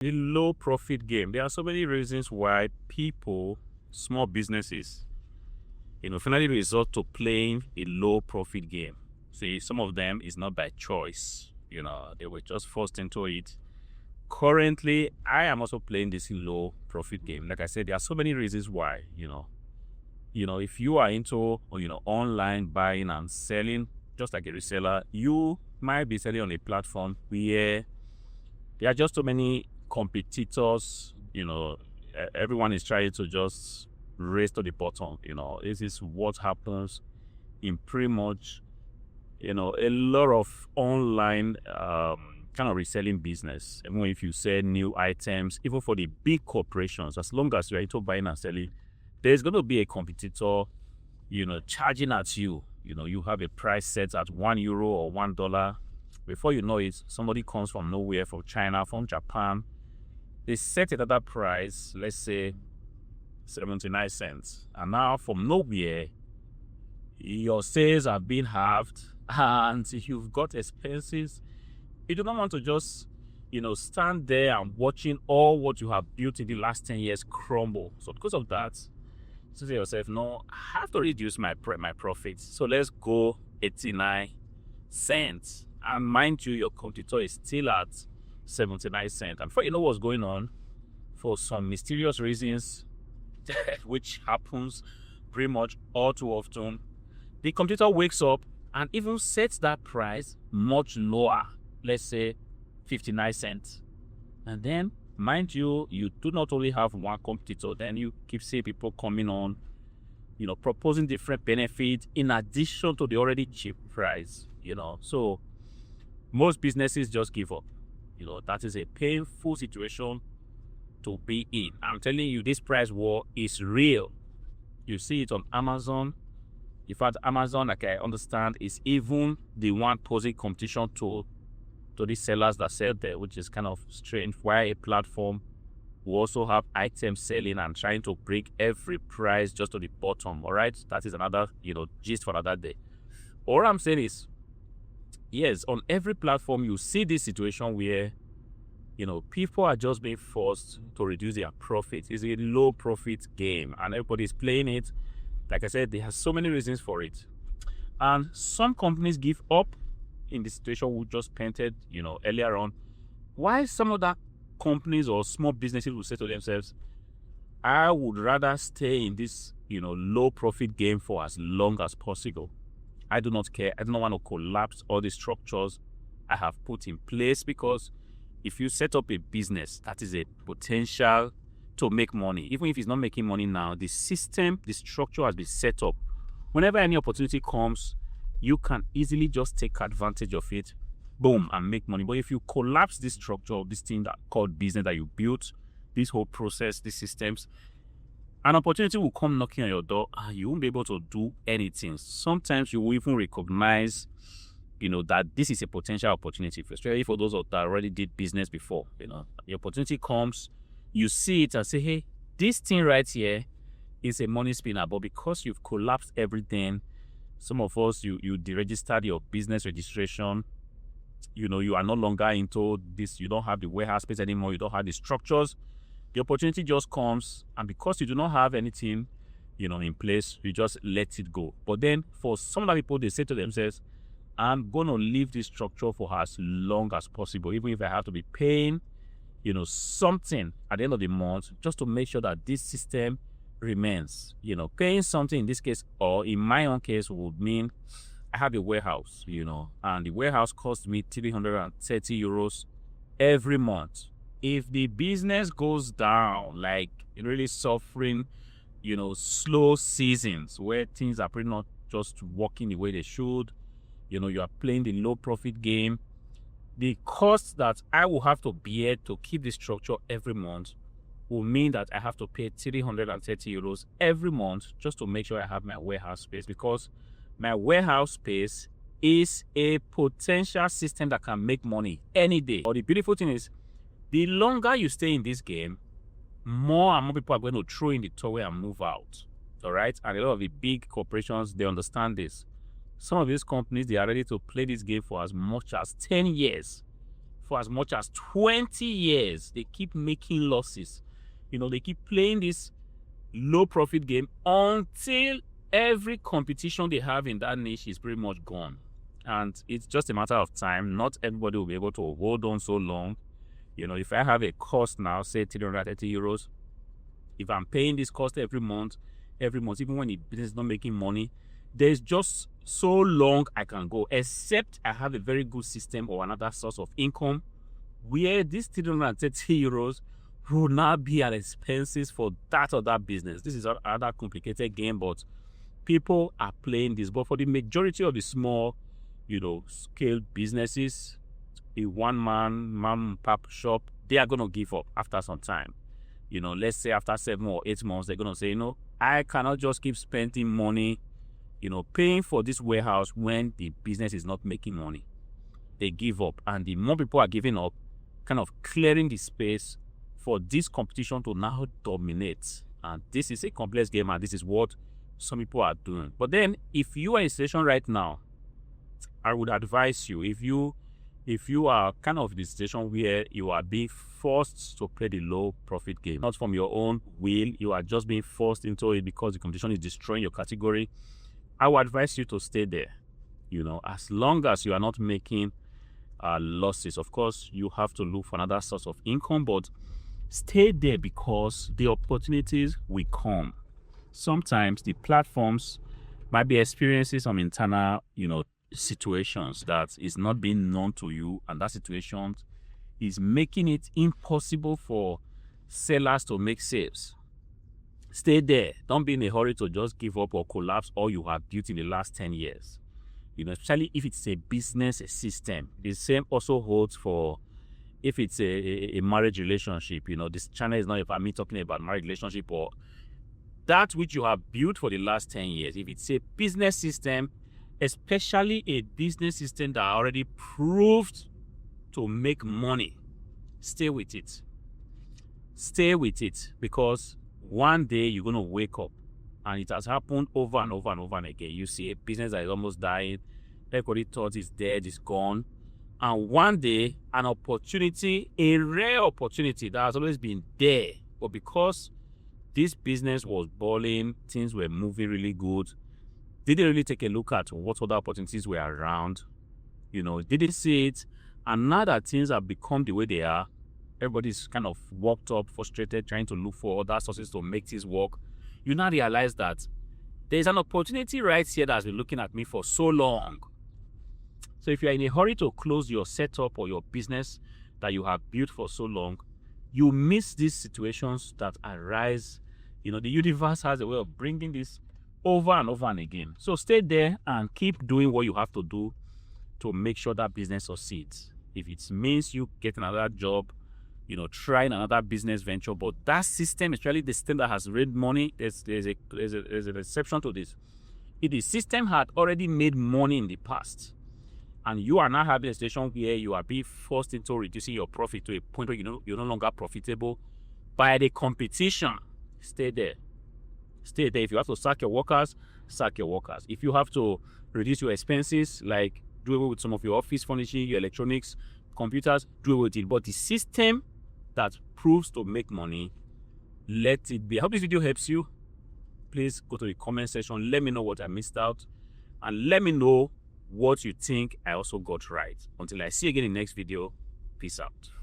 The low profit game. There are so many reasons why people, small businesses, finally resort to playing a low profit game. See, some of them is not by choice. They were just forced into it. Currently, I am also playing this low profit game. Like I said, there are so many reasons why. If you are into online buying and selling, just like a reseller, you might be selling on a platform where there are just so many competitors. Everyone is trying to just race to the bottom. This is what happens in pretty much a lot of online kind of reselling business. Even if you sell new items, even for the big corporations, as long as you're into buying and selling, there's going to be a competitor charging at you. You have a price set at €1 or $1. Before you know it, somebody comes from nowhere, from China, from Japan. They set it at that price, let's say 79 cents. And now from nowhere, your sales are being halved and you've got expenses. You do not want to just, stand there and watching all what you have built in the last 10 years crumble. So because of that, say to yourself, no, I have to reduce my profits. So let's go 89 cents. And mind you, your competitor is still at 79 cents. And before you know what's going on, for some mysterious reasons, which happens pretty much all too often, the competitor wakes up and even sets that price much lower, let's say 59 cents. And then, mind you, you do not only have one competitor, then you keep seeing people coming on, proposing different benefits in addition to the already cheap price, So most businesses just give up. That is a painful situation to be in. I'm telling you, this price war is real. You see it on Amazon. In fact, Amazon, like I understand, is even the one posing competition to the sellers that sell there, which is kind of strange. Why a platform will also have items selling and trying to break every price just to the bottom. All right, that is another gist for another day. All I'm saying is, yes, on every platform you see this situation where people are just being forced to reduce their profit. It's a low profit game and everybody's playing it. Like I said, there are so many reasons for it. And some companies give up in the situation we just painted, earlier on. Why some other companies or small businesses will say to themselves, I would rather stay in this, low profit game for as long as possible. I do not care. I do not want to collapse all the structures I have put in place, because if you set up a business that is a potential to make money, even if it's not making money now, the system, the structure has been set up. Whenever any opportunity comes, you can easily just take advantage of it, boom, and make money. But if you collapse this structure of this thing that called business that you built, this whole process, these systems, an opportunity will come knocking on your door and you won't be able to do anything. Sometimes you will even recognize, that this is a potential opportunity, especially for those that already did business before. The opportunity comes, you see it and say, hey, this thing right here is a money spinner. But because you've collapsed everything, some of us, you deregistered your business registration. You are no longer into this. You don't have the warehouse space anymore. You don't have the structures. The opportunity just comes, and because you do not have anything, in place, you just let it go. But then for some other people, they say to themselves, I'm going to leave this structure for as long as possible, even if I have to be paying, something at the end of the month, just to make sure that this system remains. Paying something in this case, or in my own case, would mean I have a warehouse, and the warehouse costs me €330 every month. If the business goes down, like really suffering, slow seasons where things are pretty not just working the way they should, you are playing the low profit game, the cost that I will have to bear to keep the structure every month will mean that I have to pay €330 every month just to make sure I have my warehouse space, because my warehouse space is a potential system that can make money any day. But the beautiful thing is, the longer you stay in this game, more and more people are going to throw in the towel and move out. All right? And a lot of the big corporations, they understand this. Some of these companies, they are ready to play this game for as much as 10 years. for as much as 20 years. They keep making losses. They keep playing this low profit game until every competition they have in that niche is pretty much gone. And it's just a matter of time. Not everybody will be able to hold on so long. If I have a cost now, say 330 euros, if I'm paying this cost every month, even when the business is not making money, there's just so long I can go, except I have a very good system or another source of income where this 330 euros will not be an expenses for that or that business. This is another complicated game, but people are playing this. But for the majority of the small, scale businesses, a one-man, mom-and-pop shop, they are going to give up after some time. Let's say after 7 or 8 months, they're going to say, I cannot just keep spending money, paying for this warehouse when the business is not making money. They give up. And the more people are giving up, kind of clearing the space for this competition to now dominate. And this is a complex game, and this is what some people are doing. But then, if you are in a situation right now, I would advise you, if you are kind of in the situation where you are being forced to play the low profit game, not from your own will, you are just being forced into it because the competition is destroying your category, I would advise you to stay there. As long as you are not making losses. Of course, you have to look for another source of income, but stay there because the opportunities will come. Sometimes the platforms might be experiencing some internal, situations that is not being known to you, and that situation is making it impossible for sellers to make sales. Stay there. Don't be in a hurry to just give up or collapse all you have built in the last 10 years. Especially if it's a business system. The same also holds for if it's a marriage relationship. This channel is not about me talking about marriage relationship or that which you have built for the last 10 years. If it's a business system, especially a business system that already proved to make money, stay with it. Stay with it, because one day you're going to wake up, and it has happened over and over and over and again. You see a business that is almost dying, everybody thought it's dead, it's gone, and one day an opportunity, a rare opportunity that has always been there, but because this business was balling, things were moving really good, didn't really take a look at what other opportunities were around, didn't see it, and now that things have become the way they are, everybody's kind of worked up, frustrated, trying to look for other sources to make this work. You now realize that there's an opportunity right here that's been looking at me for so long. So if you're in a hurry to close your setup or your business that you have built for so long, you miss these situations that arise. The universe has a way of bringing this over and over and again. So stay there and keep doing what you have to do to make sure that business succeeds. If it means you get another job, trying another business venture, but that system, especially the system that has made money, there's an exception to this. If the system had already made money in the past, and you are now having a situation where you are being forced into reducing your profit to a point where you're no longer profitable by the competition, stay there. Stay there. If you have to sack your workers, sack your workers. If you have to reduce your expenses, like do away with some of your office furnishing, your electronics, computers, do away with it. But the system that proves to make money, let it be. I hope this video helps you. Please go to the comment section. Let me know what I missed out, and let me know what you think I also got right. Until I see you again in the next video, peace out.